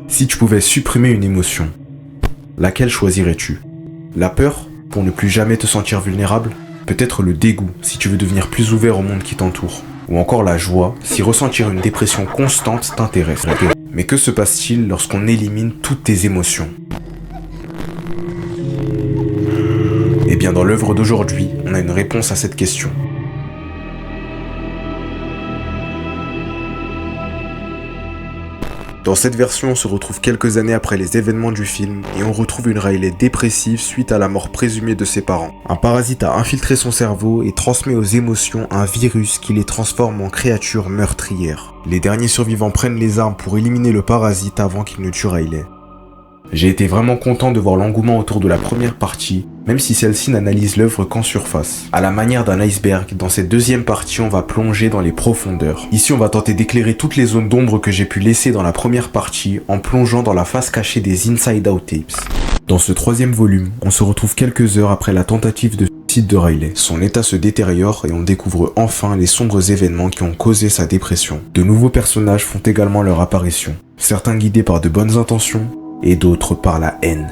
Si tu pouvais supprimer une émotion, laquelle choisirais-tu? La peur, pour ne plus jamais te sentir vulnérable? Peut-être le dégoût, si tu veux devenir plus ouvert au monde qui t'entoure? Ou encore la joie, si ressentir une dépression constante t'intéresse? Mais que se passe-t-il lorsqu'on élimine toutes tes émotions? Eh bien, dans l'œuvre d'aujourd'hui, on a une réponse à cette question. Dans cette version, on se retrouve quelques années après les événements du film et on retrouve une Riley dépressive suite à la mort présumée de ses parents. Un parasite a infiltré son cerveau et transmet aux émotions un virus qui les transforme en créatures meurtrières. Les derniers survivants prennent les armes pour éliminer le parasite avant qu'il ne tue Riley. J'ai été vraiment content de voir l'engouement autour de la première partie, même si celle-ci n'analyse l'œuvre qu'en surface. À la manière d'un iceberg, dans cette deuxième partie, on va plonger dans les profondeurs. Ici, on va tenter d'éclairer toutes les zones d'ombre que j'ai pu laisser dans la première partie, en plongeant dans la face cachée des Inside Out Tapes. Dans ce troisième volume, on se retrouve quelques heures après la tentative de suicide de Riley. Son état se détériore et on découvre enfin les sombres événements qui ont causé sa dépression. De nouveaux personnages font également leur apparition, certains guidés par de bonnes intentions, et d'autres par la haine.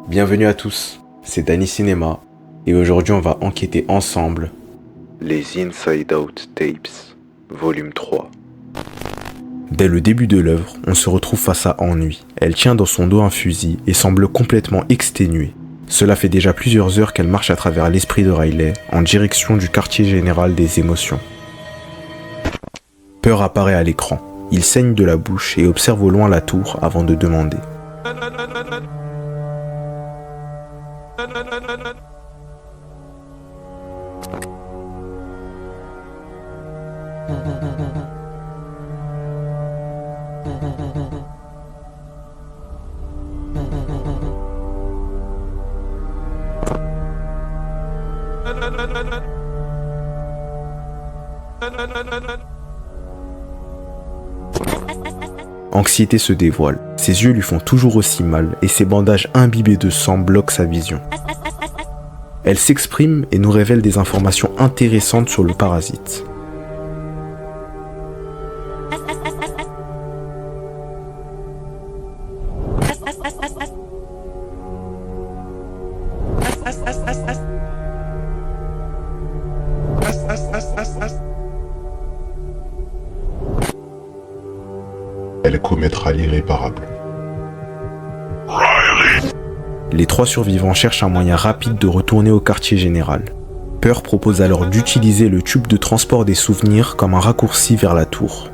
Bienvenue à tous, c'est Danny Cinéma, et aujourd'hui on va enquêter ensemble les Inside Out Tapes, volume 3. Dès le début de l'œuvre, on se retrouve face à Ennui. Elle tient dans son dos un fusil et semble complètement exténuée. Cela fait déjà plusieurs heures qu'elle marche à travers l'esprit de Riley, en direction du quartier général des émotions. Peur apparaît à l'écran. Il saigne de la bouche et observe au loin la tour avant de demander. Anxiété se dévoile, ses yeux lui font toujours aussi mal et ses bandages imbibés de sang bloquent sa vision. Elle s'exprime et nous révèle des informations intéressantes sur le parasite. Elle commettra l'irréparable. Les trois survivants cherchent un moyen rapide de retourner au quartier général. Peur propose alors d'utiliser le tube de transport des souvenirs comme un raccourci vers la tour.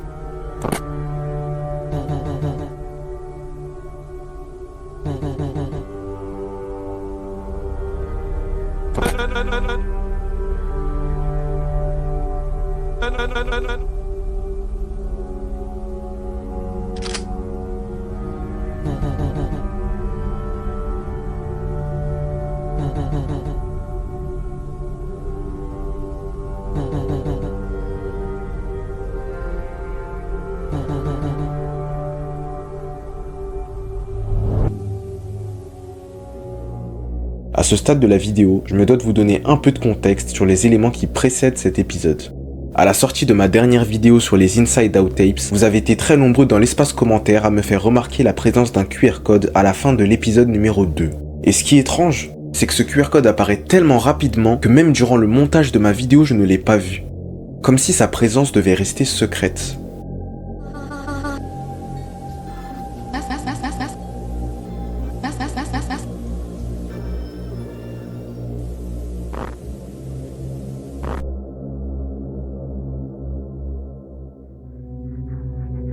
À ce stade de la vidéo, je me dois de vous donner un peu de contexte sur les éléments qui précèdent cet épisode. À la sortie de ma dernière vidéo sur les Inside Out Tapes, vous avez été très nombreux dans l'espace commentaire à me faire remarquer la présence d'un QR code à la fin de l'épisode numéro 2. Et ce qui est étrange, c'est que ce QR code apparaît tellement rapidement que même durant le montage de ma vidéo, je ne l'ai pas vu. Comme si sa présence devait rester secrète.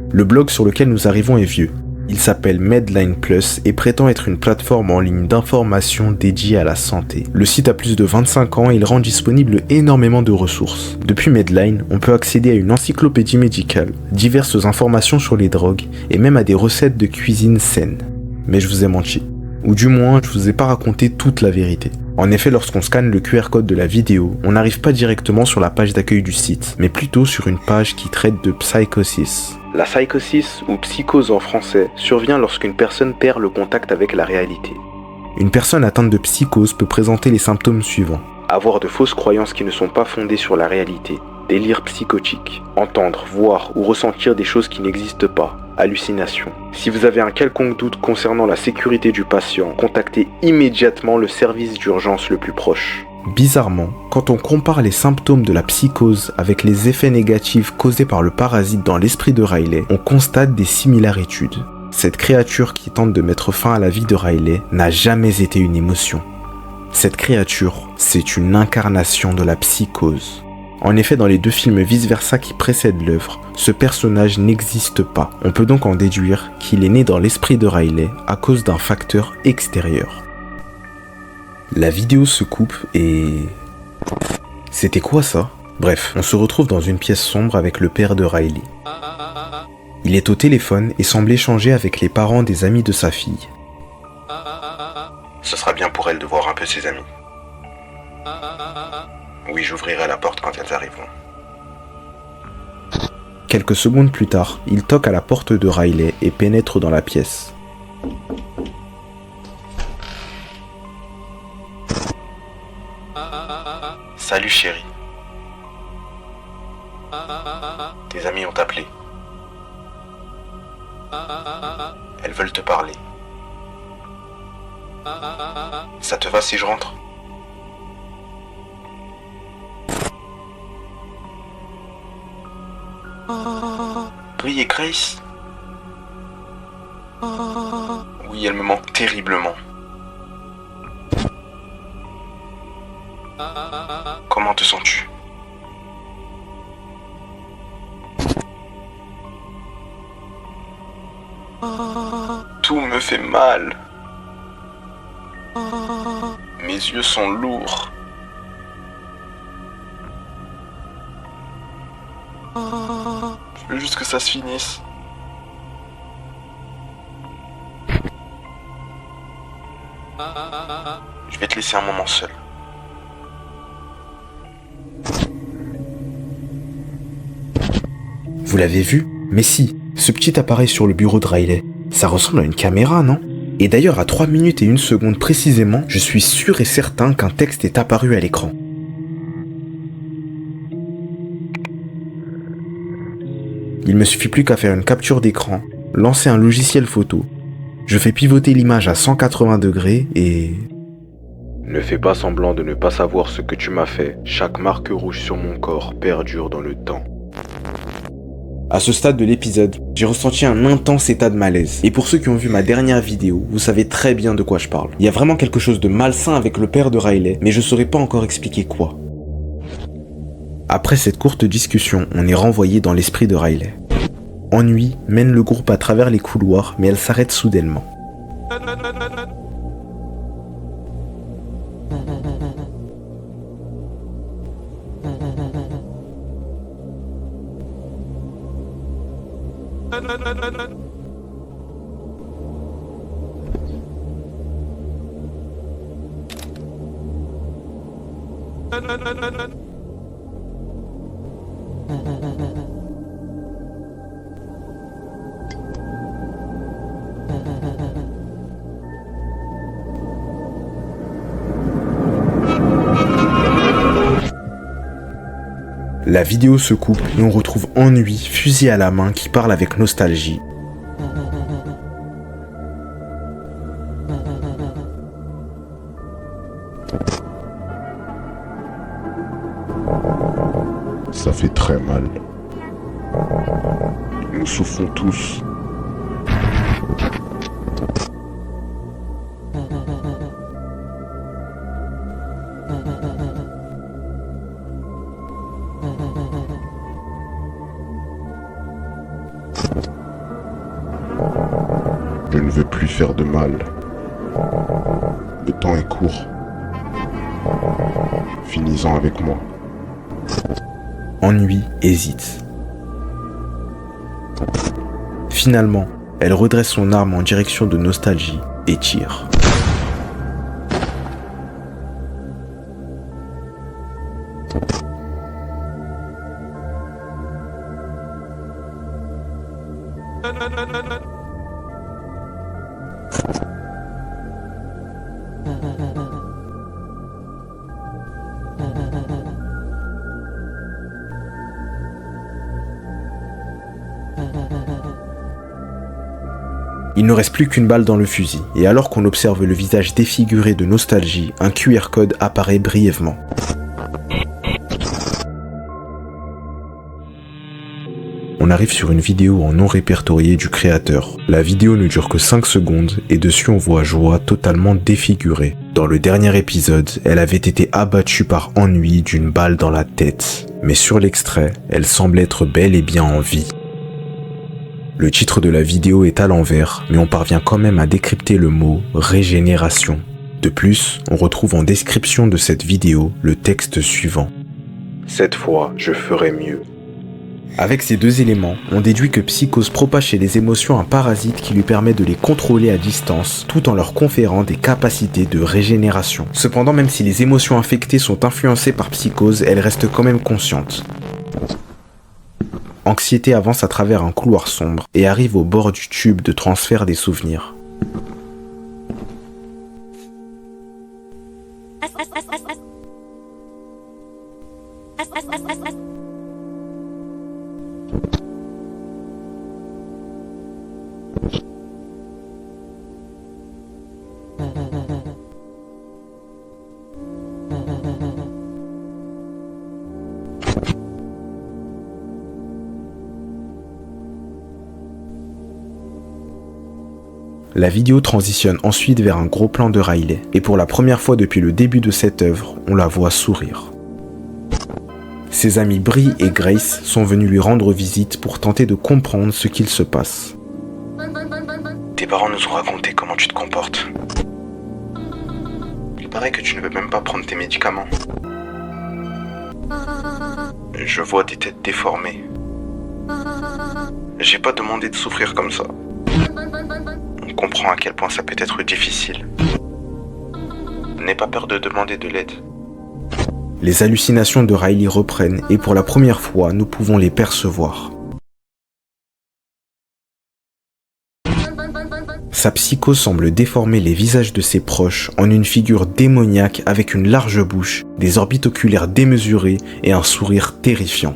Le blog sur lequel nous arrivons est vieux. Il s'appelle Medline Plus et prétend être une plateforme en ligne d'information dédiée à la santé. Le site a plus de 25 ans et il rend disponible énormément de ressources. Depuis Medline, on peut accéder à une encyclopédie médicale, diverses informations sur les drogues et même à des recettes de cuisine saine. Mais je vous ai menti. Ou du moins, je vous ai pas raconté toute la vérité. En effet, lorsqu'on scanne le QR code de la vidéo, on n'arrive pas directement sur la page d'accueil du site, mais plutôt sur une page qui traite de psychosis. La psychosis, ou psychose en français, survient lorsqu'une personne perd le contact avec la réalité. Une personne atteinte de psychose peut présenter les symptômes suivants. Avoir de fausses croyances qui ne sont pas fondées sur la réalité. délire psychotique, entendre, voir ou ressentir des choses qui n'existent pas, hallucinations. Si vous avez un quelconque doute concernant la sécurité du patient, contactez immédiatement le service d'urgence le plus proche. Bizarrement, quand on compare les symptômes de la psychose avec les effets négatifs causés par le parasite dans l'esprit de Riley, on constate des similarités. Cette créature qui tente de mettre fin à la vie de Riley n'a jamais été une émotion. Cette créature, c'est une incarnation de la psychose. En effet, dans les 2 films vice-versa qui précèdent l'œuvre, ce personnage n'existe pas. On peut donc en déduire qu'il est né dans l'esprit de Riley à cause d'un facteur extérieur. La vidéo se coupe et... C'était quoi ça? Bref, on se retrouve dans une pièce sombre avec le père de Riley. Il est au téléphone et semble échanger avec les parents des amis de sa fille. Ce sera bien pour elle de voir un peu ses amis. Oui, j'ouvrirai la porte quand elles arriveront. Quelques secondes plus tard, il toque à la porte de Riley et pénètre dans la pièce. Salut chérie. Tes amis ont appelé. Elles veulent te parler. Ça te va si je rentre? Oui, et Grace? Oui, elle me manque terriblement. Comment te sens-tu? Tout me fait mal. Mes yeux sont lourds. Je veux juste que ça se finisse. Je vais te laisser un moment seul. Vous l'avez vu? Mais si, ce petit appareil sur le bureau de Riley, ça ressemble à une caméra, non? Et d'ailleurs, à 3 minutes et 1 seconde précisément, je suis sûr et certain qu'un texte est apparu à l'écran. Il me suffit plus qu'à faire une capture d'écran, lancer un logiciel photo, je fais pivoter l'image à 180 degrés et... Ne fais pas semblant de ne pas savoir ce que tu m'as fait. Chaque marque rouge sur mon corps perdure dans le temps. À ce stade de l'épisode, j'ai ressenti un intense état de malaise. Et pour ceux qui ont vu ma dernière vidéo, vous savez très bien de quoi je parle. Il y a vraiment quelque chose de malsain avec le père de Riley, mais je saurais pas encore expliquer quoi. Après cette courte discussion, on est renvoyé dans l'esprit de Riley. Ennui mène le groupe à travers les couloirs, mais elle s'arrête soudainement. La vidéo se coupe et on retrouve Ennui, fusil à la main, qui parle avec nostalgie. Ça fait très mal. Nous souffrons tous. Je ne veux plus faire de mal. Le temps est court. Finis-en avec moi. Ennui hésite. Finalement, elle redresse son arme en direction de Nostalgie et tire. Il ne reste plus qu'une balle dans le fusil, et alors qu'on observe le visage défiguré de nostalgie, un QR code apparaît brièvement. On arrive sur une vidéo en non répertorié du créateur. La vidéo ne dure que 5 secondes et dessus on voit Joa totalement défigurée. Dans le dernier épisode, elle avait été abattue par ennui d'une balle dans la tête. Mais sur l'extrait, elle semble être bel et bien en vie. Le titre de la vidéo est à l'envers, mais on parvient quand même à décrypter le mot « régénération ». De plus, on retrouve en description de cette vidéo le texte suivant. « Cette fois, je ferai mieux ». Avec ces deux éléments, on déduit que Psychose propage chez les émotions un parasite qui lui permet de les contrôler à distance tout en leur conférant des capacités de régénération. Cependant, même si les émotions infectées sont influencées par Psychose, elle reste quand même consciente. Anxiété avance à travers un couloir sombre et arrive au bord du tube de transfert des souvenirs. La vidéo transitionne ensuite vers un gros plan de Riley, et pour la première fois depuis le début de cette œuvre, on la voit sourire. Ses amis Bree et Grace sont venus lui rendre visite pour tenter de comprendre ce qu'il se passe. Tes parents nous ont raconté comment tu te comportes. Il paraît que tu ne veux même pas prendre tes médicaments. Je vois des têtes déformées. J'ai pas demandé de souffrir comme ça. On comprend à quel point ça peut être difficile. N'aie pas peur de demander de l'aide. Les hallucinations de Riley reprennent et pour la première fois, nous pouvons les percevoir. Sa psychose semble déformer les visages de ses proches en une figure démoniaque avec une large bouche, des orbites oculaires démesurées et un sourire terrifiant.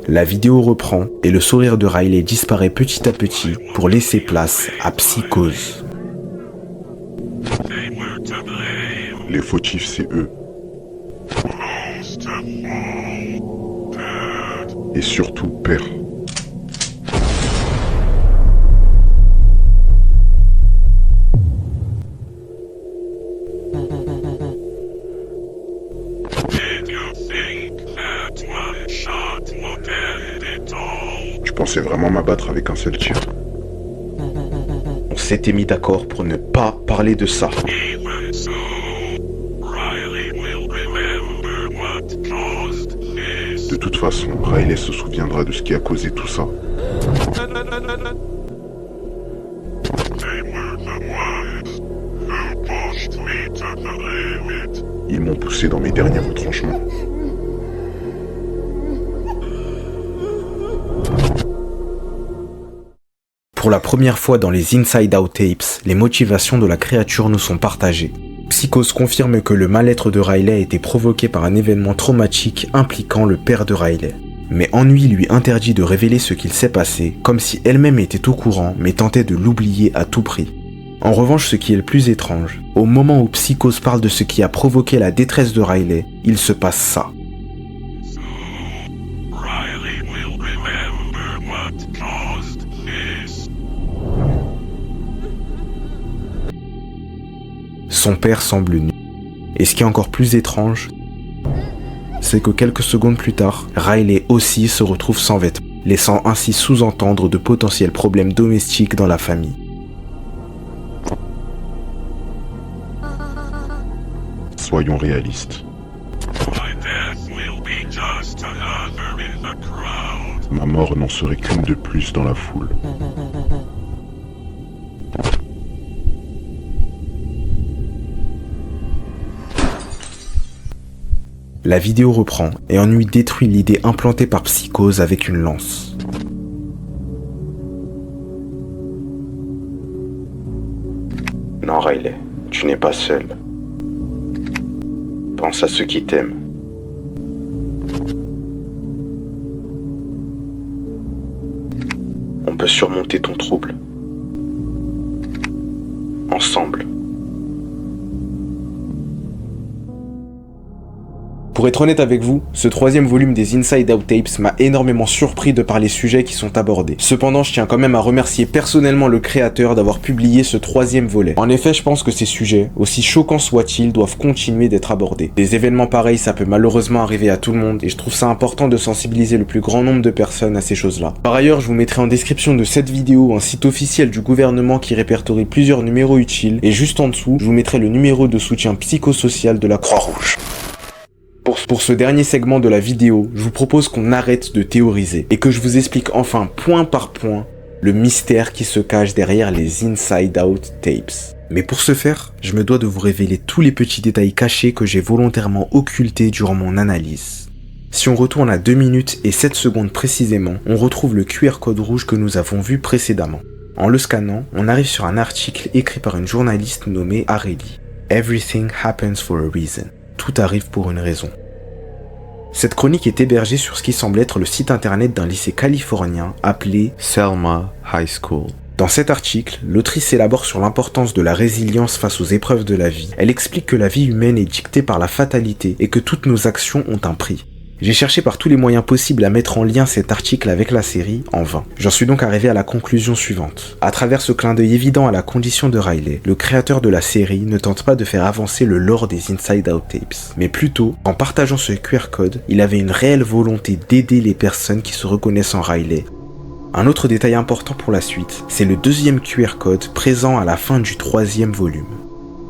La vidéo reprend et le sourire de Riley disparaît petit à petit pour laisser place à Psychose. Les fautifs, c'est eux. Et surtout, père. Tu pensais vraiment m'abattre avec un seul tir? On s'était mis d'accord pour ne pas parler de ça. De toute façon, Riley se souviendra de ce qui a causé tout ça. Ils m'ont poussé dans mes derniers retranchements. Pour la première fois dans les Inside Out Tapes, les motivations de la créature nous sont partagées. Psychose confirme que le mal-être de Riley a été provoqué par un événement traumatique impliquant le père de Riley. Mais Ennui lui interdit de révéler ce qu'il s'est passé, comme si elle-même était au courant mais tentait de l'oublier à tout prix. En revanche, ce qui est le plus étrange, au moment où Psychose parle de ce qui a provoqué la détresse de Riley, il se passe ça. Son père semble nu. Et ce qui est encore plus étrange, c'est que quelques secondes plus tard, Riley aussi se retrouve sans vêtements, laissant ainsi sous-entendre de potentiels problèmes domestiques dans la famille. Soyons réalistes. Ma mort n'en serait qu'une de plus dans la foule. La vidéo reprend et Ennui détruit l'idée implantée par Psychose avec une lance. Non Riley, tu n'es pas seul. Pense à ceux qui t'aiment. On peut peut surmonter ton trouble. Ensemble. Pour être honnête avec vous, ce troisième volume des Inside Out Tapes m'a énormément surpris de par les sujets qui sont abordés. Cependant, je tiens quand même à remercier personnellement le créateur d'avoir publié ce troisième volet. En effet, je pense que ces sujets, aussi choquants soient-ils, doivent continuer d'être abordés. Des événements pareils, ça peut malheureusement arriver à tout le monde, et je trouve ça important de sensibiliser le plus grand nombre de personnes à ces choses-là. Par ailleurs, je vous mettrai en description de cette vidéo un site officiel du gouvernement qui répertorie plusieurs numéros utiles, et juste en dessous, je vous mettrai le numéro de soutien psychosocial de la Croix-Rouge. Pour ce dernier segment de la vidéo, je vous propose qu'on arrête de théoriser et que je vous explique enfin point par point le mystère qui se cache derrière les Inside Out Tapes. Mais pour ce faire, je me dois de vous révéler tous les petits détails cachés que j'ai volontairement occultés durant mon analyse. Si on retourne à 2 minutes et 7 secondes précisément, on retrouve le QR code rouge que nous avons vu précédemment. En le scannant, on arrive sur un article écrit par une journaliste nommée Areli. Everything happens for a reason. Tout arrive pour une raison. Cette chronique est hébergée sur ce qui semble être le site internet d'un lycée californien appelé Selma High School. Dans cet article, l'autrice élabore sur l'importance de la résilience face aux épreuves de la vie. Elle explique que la vie humaine est dictée par la fatalité et que toutes nos actions ont un prix. J'ai cherché par tous les moyens possibles à mettre en lien cet article avec la série, en vain. J'en suis donc arrivé à la conclusion suivante. À travers ce clin d'œil évident à la condition de Riley, le créateur de la série ne tente pas de faire avancer le lore des Inside Out Tapes, mais plutôt, en partageant ce QR code, il avait une réelle volonté d'aider les personnes qui se reconnaissent en Riley. Un autre détail important pour la suite, c'est le deuxième QR code présent à la fin du 3e volume.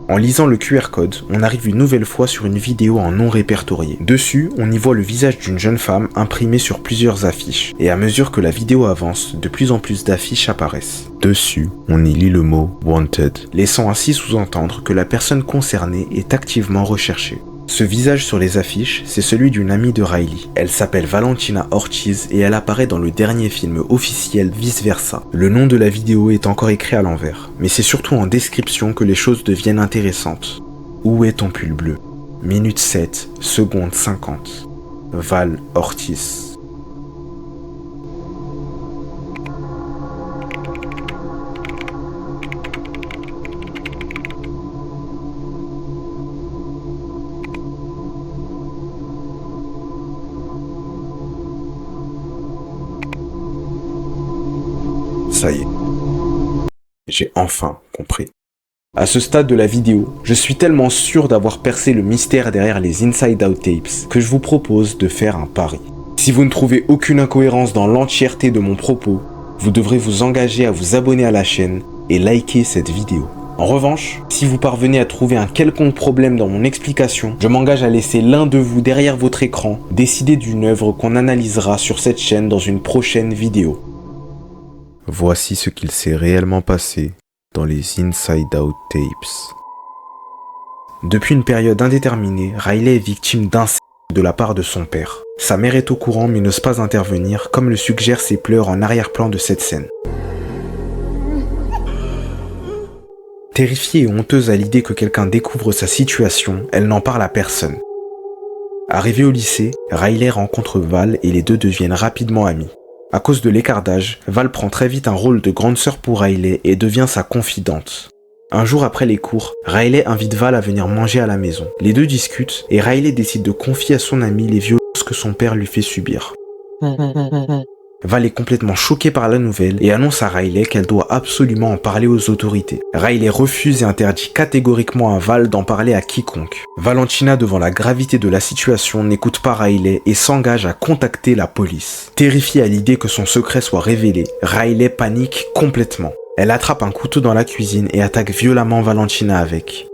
En lisant le QR code, on arrive une nouvelle fois sur une vidéo en non répertorié. Dessus, on y voit le visage d'une jeune femme imprimé sur plusieurs affiches. Et à mesure que la vidéo avance, de plus en plus d'affiches apparaissent. Dessus, on y lit le mot « Wanted », laissant ainsi sous-entendre que la personne concernée est activement recherchée. Ce visage sur les affiches, c'est celui d'une amie de Riley. Elle s'appelle Valentina Ortiz et elle apparaît dans le dernier film officiel Vice Versa. Le nom de la vidéo est encore écrit à l'envers, mais c'est surtout en description que les choses deviennent intéressantes. Où est ton pull bleu? Minute 7, seconde 50. Val Ortiz. Ça y est. J'ai enfin compris. À ce stade de la vidéo, je suis tellement sûr d'avoir percé le mystère derrière les Inside Out Tapes que je vous propose de faire un pari. Si vous ne trouvez aucune incohérence dans l'entièreté de mon propos, vous devrez vous engager à vous abonner à la chaîne et liker cette vidéo. En revanche, si vous parvenez à trouver un quelconque problème dans mon explication, je m'engage à laisser l'un de vous derrière votre écran décider d'une œuvre qu'on analysera sur cette chaîne dans une prochaine vidéo. Voici ce qu'il s'est réellement passé dans les Inside Out Tapes. Depuis une période indéterminée, Riley est victime d'inceste de la part de son père. Sa mère est au courant mais n'ose pas intervenir, comme le suggèrent ses pleurs en arrière-plan de cette scène. Terrifiée et honteuse à l'idée que quelqu'un découvre sa situation, elle n'en parle à personne. Arrivée au lycée, Riley rencontre Val et les deux deviennent rapidement amis. À cause de l'écart d'âge, Val prend très vite un rôle de grande sœur pour Riley et devient sa confidente. Un jour après les cours, Riley invite Val à venir manger à la maison. Les deux discutent et Riley décide de confier à son amie les violences que son père lui fait subir. Val est complètement choquée par la nouvelle et annonce à Riley qu'elle doit absolument en parler aux autorités. Riley refuse et interdit catégoriquement à Val d'en parler à quiconque. Valentina, devant la gravité de la situation, n'écoute pas Riley et s'engage à contacter la police. Terrifiée à l'idée que son secret soit révélé, Riley panique complètement. Elle attrape un couteau dans la cuisine et attaque violemment Valentina avec.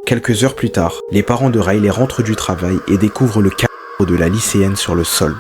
Quelques heures plus tard, les parents de Riley rentrent du travail et découvrent le cadavre de la lycéenne sur le sol.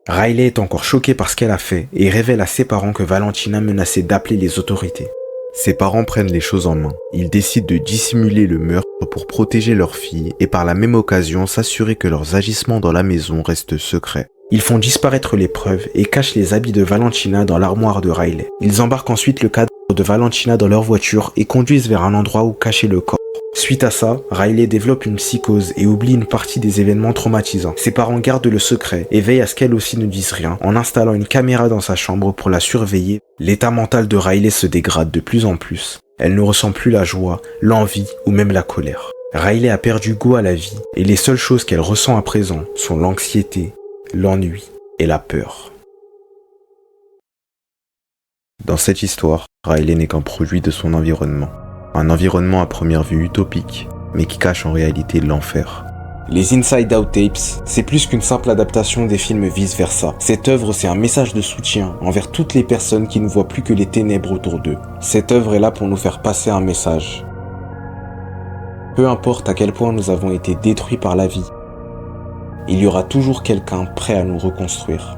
Riley est encore choquée par ce qu'elle a fait et révèle à ses parents que Valentina menaçait d'appeler les autorités. Ses parents prennent les choses en main. Ils décident de dissimuler le meurtre pour protéger leur fille et par la même occasion s'assurer que leurs agissements dans la maison restent secrets. Ils font disparaître les preuves et cachent les habits de Valentina dans l'armoire de Riley. Ils embarquent ensuite le cadavre de Valentina dans leur voiture et conduisent vers un endroit où cacher le corps. Suite à ça, Riley développe une psychose et oublie une partie des événements traumatisants. Ses parents gardent le secret et veillent à ce qu'elle aussi ne dise rien en installant une caméra dans sa chambre pour la surveiller. L'état mental de Riley se dégrade de plus en plus. Elle ne ressent plus la joie, l'envie ou même la colère. Riley a perdu goût à la vie et les seules choses qu'elle ressent à présent sont l'anxiété, l'ennui et la peur. Dans cette histoire, Riley n'est qu'un produit de son environnement. Un environnement à première vue utopique, mais qui cache en réalité l'enfer. Les Inside Out Tapes, c'est plus qu'une simple adaptation des films Vice Versa. Cette œuvre, c'est un message de soutien envers toutes les personnes qui ne voient plus que les ténèbres autour d'eux. Cette œuvre est là pour nous faire passer un message. Peu importe à quel point nous avons été détruits par la vie, il y aura toujours quelqu'un prêt à nous reconstruire.